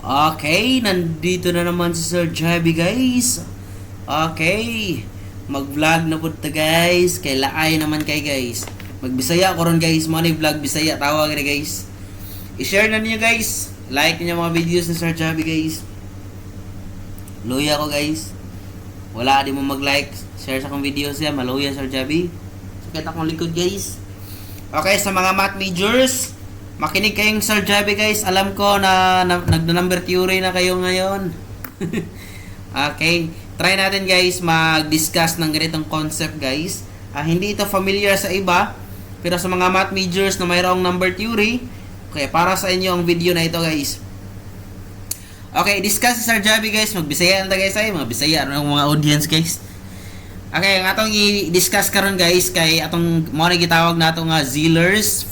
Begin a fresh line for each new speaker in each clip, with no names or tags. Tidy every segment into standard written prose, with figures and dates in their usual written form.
Okay, nandito na naman si Sir Javi guys. Okay, mag-vlog na po ta guys. Kay laay naman kay guys. Magbisaya ko ron guys. Mo ni vlog Bisaya tawag na guys. I-share na niyo guys. Like niyo mga videos ni Sir Javi guys. Luya ko guys. Wala di mo mag-like. Share sa akong videos yan. Maluya Sir Javi. Sakit akong likod guys. Okay, sa mga math majors, makinig kayong Sir Javi guys. Alam ko na nagna-number theory na kayo ngayon. Okay. Try natin guys mag-discuss ng ganitong concept guys. Hindi ito familiar sa iba. Pero sa mga math majors na mayroong number theory, okay, para sa inyo ang video na ito guys. Okay, discuss si Sir Javi guys. Magbisaya na guys ay. Mga Bisaya ng mga audience guys. Okay, ang atong i-discuss karon guys kay atong mo na gitawag nato nga Ziller's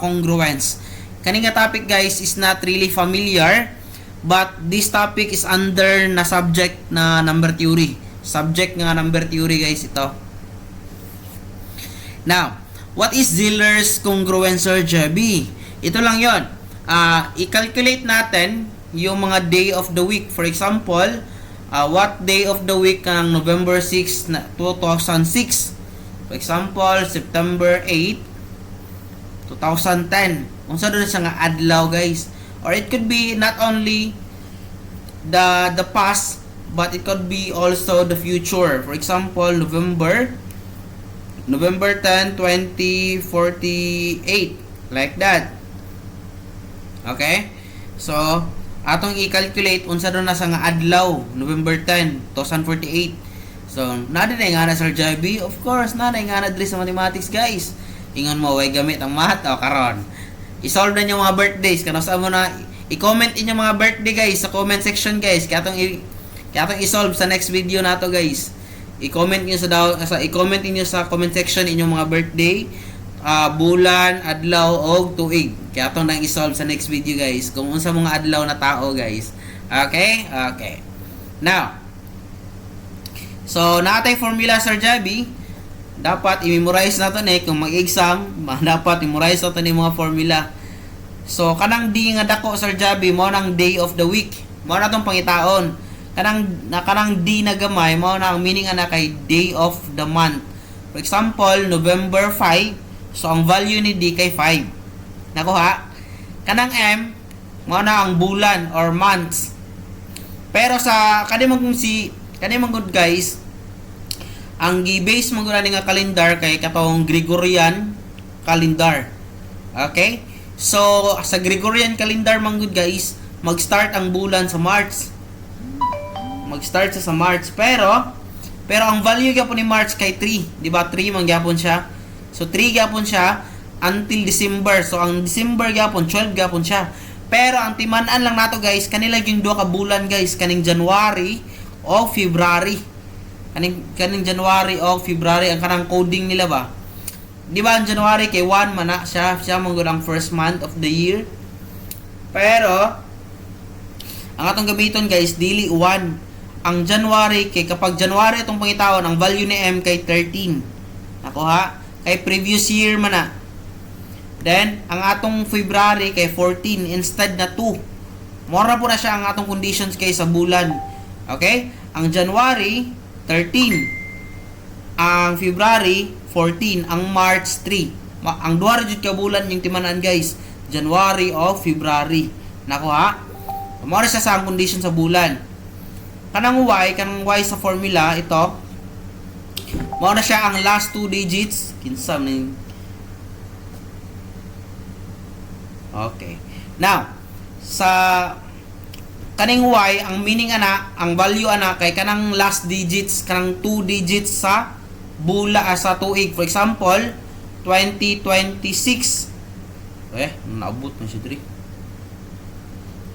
congruence. Kani nga topic guys is not really familiar, but this topic is under na subject na number theory. Subject nga number theory guys ito. Now, what is Ziller's congruence Sir Javi? Ito lang 'yon. I-calculate natin yung mga day of the week. For example, what day of the week ang November 6 na 2006? For example, September 8 2010. Unsa doon siya nga adlaw guys? Or it could be not only the past, but it could be also the future. For example, November 10, 2048. Like that. Okay? So, atong i-calculate unsa doon na sa nga adlaw, November 10, 2048. So, nada na nga na Sir Javi? Of course, nada nga na diri sa mathematics guys. Ingon mo, way gamit ang math o karon. I-solve na niyo mga birthdays. Kano sa mo na i-comment inyo mga birthday guys sa comment section guys. Kaya atong i-solve sa next video nato guys. I-comment niyo i-comment niyo sa comment section inyong mga birthday, bulan, adlaw og tuig. Kaya atong nang i-solve sa next video guys kung unsa mga adlaw na tao guys. Okay? Okay. Now, so natay formula Sir Javi. Dapat i-memorize nato ni kung mag-exam, dapat i-memorize nato ni mga formula. So kanang di nga dako Sir Javi mo nang day of the week. Mo na tong pangitaon. Kanang di na gamay mo na ang meaning ana kay day of the month. For example, November 5, so ang value ni D kay 5. Nakuha? Kanang M mo na ang bulan or months. Pero sa kanimong good guys, ang gi-base mo guna nga calendar kay katong Gregorian calendar. Okay? So, sa Gregorian calendar man good guys, mag-start ang bulan sa March. Mag-start sa March. Pero ang value gyapon ni March kay 3, di ba? 3 man gyapon siya. So 3 gyapon siya until December. So ang December gyapon 12 gyapon siya. Pero ang timan-an lang nato guys, kanila yung duha ka bulan guys, kaning January o February. Kaning January o February ang kanang coding nila ba? Di ba ang January kay 1 man na siya man gud ang first month of the year. Pero ang atong gamiton guys dili 1. Ang January kay kapag January itong pangitawon ang value ni M kay 13. Nakuha? Kay previous year man na. Then ang atong February kay 14 instead na 2. Mora po na siya ang atong conditions kay sa bulan. Okay? Ang January 13, ang February 14, ang March 3. Ang duha ra jud ka bulan yung timanan guys, January o February. Nako ha? Mao siya sa ang condition sa bulan. Kanang Y sa formula ito. Mao na siya ang last 2 digits. Kinsa man. Okay. Now, sa kaning Y, ang meaning ana, ang value ana kay kanang last digits, kanang 2 digits sa sa tuig. For example, 2026. Naabot na siya 3.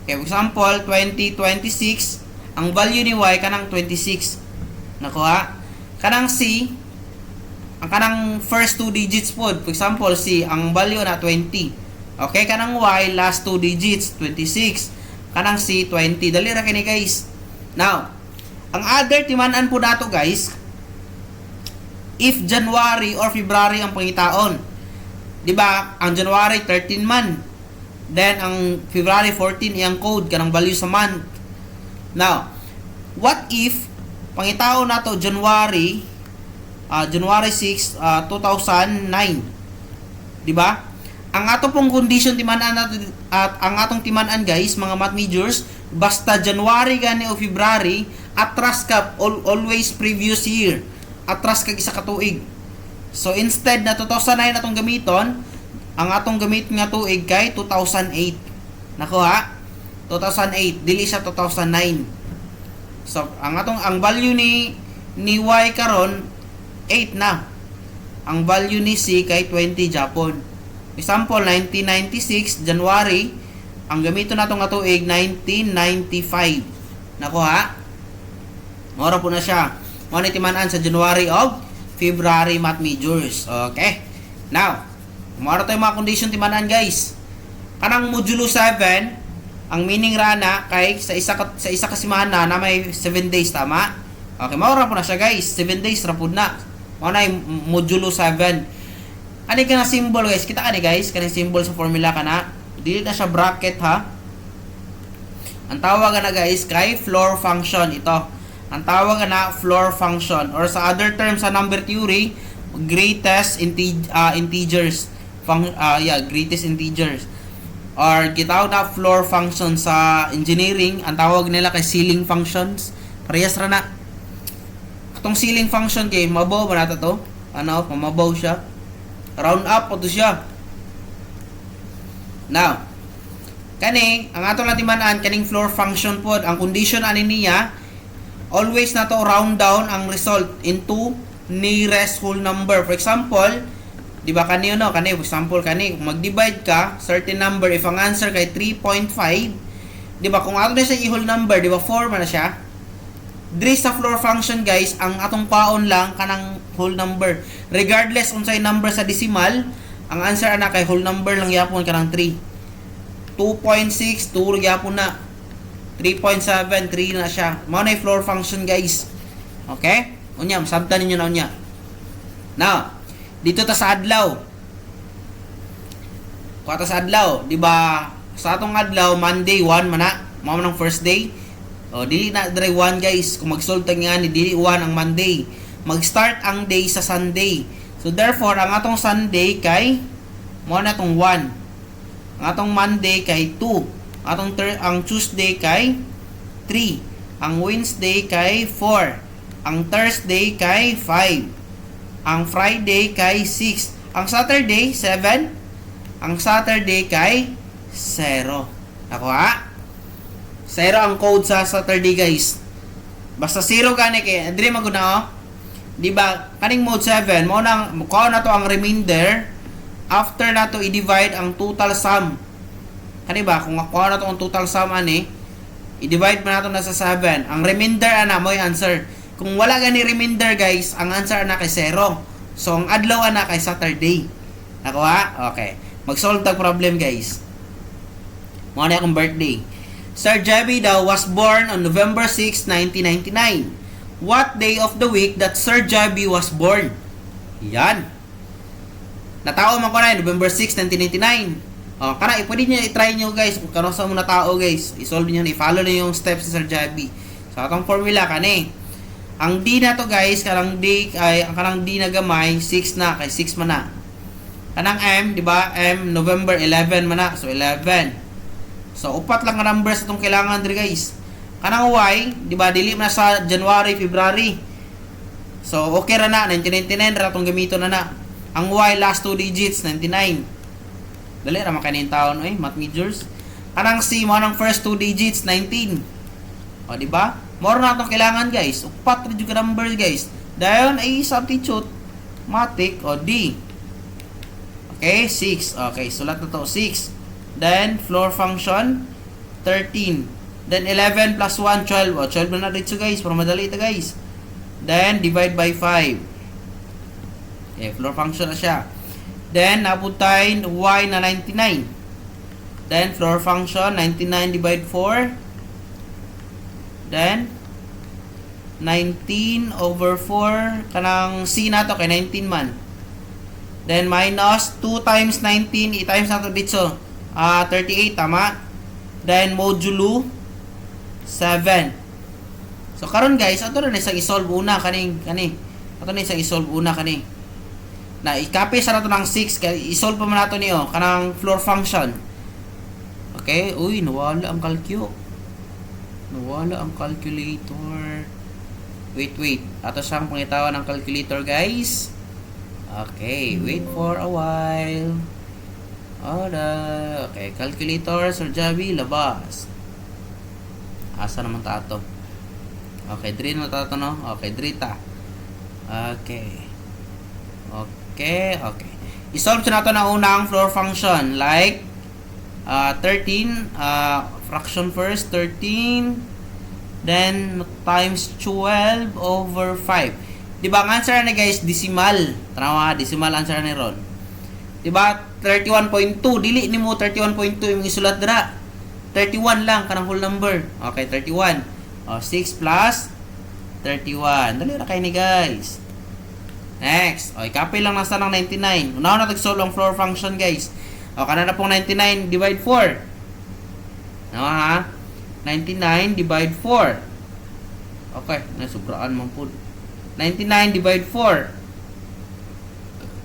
Okay, for example, 2026, ang value ni Y kanang 26. Nakuha? Kanang C, ang kanang first 2 digits po. For example, C, ang value na 20. Okay, kanang Y, last 2 digits, 26. Kanang C, 20. Dali ra kini guys. Now, ang other timanan po nato guys, if January or February ang pangitaon. 'Di ba? Ang January 13 man. Then ang February 14 iyang code kanang value sa month. Now, what if pangitaw nato January 6, 2009. Di ba? Ang ato pong condition timan-an nato at ang atong timan-an guys, mga math majors, basta January gani o February, atras ka always previous year. Atras kag isa ka tuig. So instead na 2009 atong gamiton, ang atong gamit nga tuig kay 2008. Nako ha? 2008 dili siya 2009. So ang value ni Y karon 8 na. Ang value ni C kay 20 Japon. Example 1996 January, ang gamito nato nga tuig 1995. Nako ha? Mora po na siya. Mo ni timan-an sa January of February math majors. Okay. Now, mora tayo mga condition timan-an guys. Kanang modulo 7, ang meaning rana kay sa isa ka semana na may 7 days tama. Okay, mora po na siya guys. 7 days ra pud na. Mao na modulo 7. Ani ka na symbol guys, kita ani guys, kanang symbol sa formula kana. Dili na siya bracket ha. Ang tawag na guys kay floor function ito. Ang tawag na floor function or sa other terms sa number theory, greatest integers. Greatest integers. Or gitawag na floor function sa engineering, ang tawag nila kay ceiling functions. Parehas ra na. Itong ceiling function kay mabaw ba nato to? Ano, mabaw siya. Round up po to siya. Now, kani ang atong latimanan kaning floor function pod, ang condition ani niya always nato round down ang result into nearest whole number. For example, di ba kani for example kani kung mag-divide ka certain number, if ang answer kay 3.5, di ba kung ato na siya i-whole number, di ba 4 man na siya. Diri sa floor function guys, ang atong paon lang kanang whole number. Regardless unsay number sa decimal, ang answer ana kay whole number lang yapon kanang 3. 2.6 2 yapon na. 3.7 3 na siya. Mao na floor function guys. Okay? Unya, sabtan ninyo na unya. Now, dito ta sa adlaw. Kuha sa adlaw, di ba? Sa atong adlaw Monday 1 man na, mao man ang first day. O, dili na dry 1 guys. Kung mag-solve ta nga ni dili 1 ang Monday. Mag-start ang day sa Sunday. So therefore, ang atong Sunday kay mo na tong 1. Ang atong Monday kay 2. Ang Tuesday kay 3. Ang Wednesday kay 4. Ang Thursday kay 5. Ang Friday kay 6. Ang Saturday 7. Ang Saturday kay 0. Ako ha? 0 ang code sa Saturday guys. Basta 0 gani kay dili maguna oh. Di ba? Kaning mode 7 mo nang mukha na to ang remainder after na to i-divide ang total sum. Kani ba kung makuha na to ang total sum ani, i-divide pa nato na sa 7. Ang remainder ana mo yung answer. Kung wala gani remainder guys, ang answer ana kay 0. So ang adlaw ana kay Saturday. Ako ha? Okay. Mag-solve tag problem guys. Mo na akong birthday. Sir Javi daw was born on November 6, 1999. What day of the week that Sir Javi was born? Yan. Natao man ko na November 6, 1999. Kana pwede niyo i-try niyo guys kung kano sa mga tao guys. I-solve niyo, i-follow niyo yung steps ni Sir Javi. So atong formula kani. Ang D na to guys, kanang D ay ang kanang D na gamay 6 na kay 6 man na. Kanang M, di ba? M November 11 man na. So 11. So, upat lang ang numbers itong kailangan diri guys. Kanang Y, di ba, dili na sa January, February. So, okay ra na, 1999 ra itong gamito na na. Ang Y, last 2 digits, 99. Dali ra makanin taon, math majors. Kanang C, mo nang first 2 digits, 19. O, di ba? More na itong kailangan guys. Upat rin yung numbers guys. Dahil ay substitute, matik, o D. Okay, 6. Okay, sulat na to, 6. Then, floor function, 13. Then, 11 plus 1, 12. O, 12 na dito guys. Para madali ito guys. Then, divide by 5. Okay, floor function na siya. Then, napuntahin Y na 99. Then, floor function, 99 divide 4. Then, 19 over 4. Kanang C na to, kay 19 man. Then, minus 2 times 19. I-times na to dito. 38, tama? Then modulo 7. So karon guys, ato na isang isolve una kani. Ato na isang isolve una kani. Na i-copy sa nato ng 6 kay isolve pa man nato niyo kanang floor function. Okay? Uy, nawala ang calcio. Nawala ang calculator. Wait. Ato siyang pangitawan ng calculator, guys. Okay, wait for a while. Okay, calculator, Sir Javi, labas. Asa naman ta ato? Okay, diri na ta ato, no? Okay, diri ta. Okay. I-solve nato na unang floor function like 13 fraction first 13 then times 12 over 5. Diba ang answer na guys decimal. Tanawa decimal answer ni ron. Diba 31.2 dili nimo 31.2 imong isulat dira. 31 lang kanang whole number. Okay, 31. 6 plus 31. Dali ra kay ni guys. Next, copy lang nasa ng 99. Unaw na tag-solve ang floor function guys. Kana na pong 99 divide 4. Ano ha? 99 divide 4. Okay, nasubraan man po. 99 divide 4.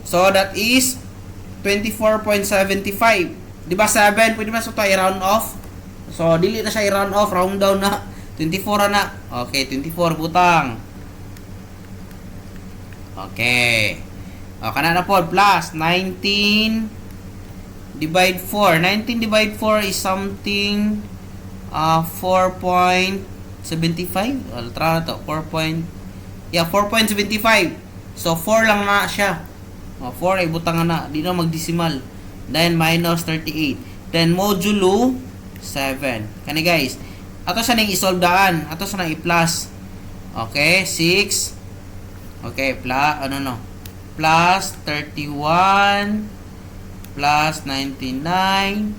So that is 24.75. Di ba 7? Pwede ba ito i-round off? So dili na siya i-round off, round down na. 24 na. Okay, 24 butang. Okay. Kana na po plus 19 divide 4. 19 divide 4 is something 4.75. Tara na to. 4.75. So 4 lang na siya. 4 ay butang na. Di na mag-decimal. Then minus 38. Then modulo 7. Kani guys. Ato siya nang isolve daan. Ato siya nang i-plus. Okay, 6. Okay, plus 31 plus 99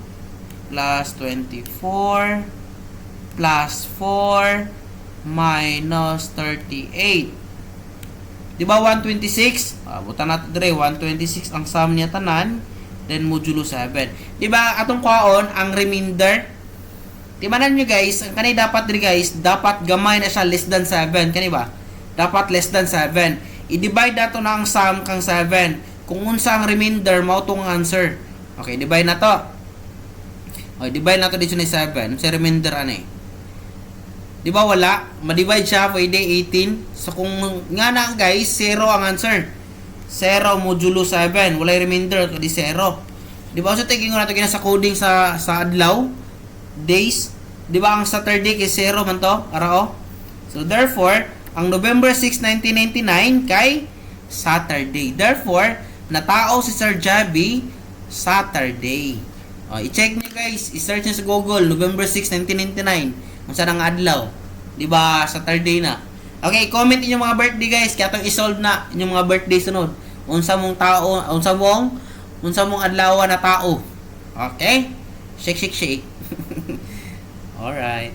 plus 24 plus 4 minus 38. Diba 126? Buta natin dire 126 ang sum niya tanan, then modulo 7. Diba atong kwaon ang remainder? Timanan nyo guys, ang kanay dapat dire guys, dapat gamay na siya less than 7, kani ba? Dapat less than 7. I-divide nato na ang sum kang 7. Kung unsa ang remainder, mao tong answer. Okay, divide na to. Okay, divide na to dito ni 7. Sa remainder ani. Di ba wala? Ma-divide siya, pwede 18. So kung nga na guys, 0 ang answer. 0 modulo 7. Wala remainder, kadi 0. Di ba? So tigin ko na to sa coding sa adlaw, days. Di ba ang Saturday kay 0 man to? Arao. So therefore, ang November 6, 1999 kay Saturday. Therefore, natao si Sir Javi Saturday. I-check niyo guys, i-search niyo sa Google November 6, 1999. Unsa nang adlaw? Di ba Saturday na? Okay, comment niyo mga birthday guys, kaya tong i-solve na inyong mga birthday sunod. Unsa mong tao, unsa mong adlaw na tao. Okay? Shake. All right.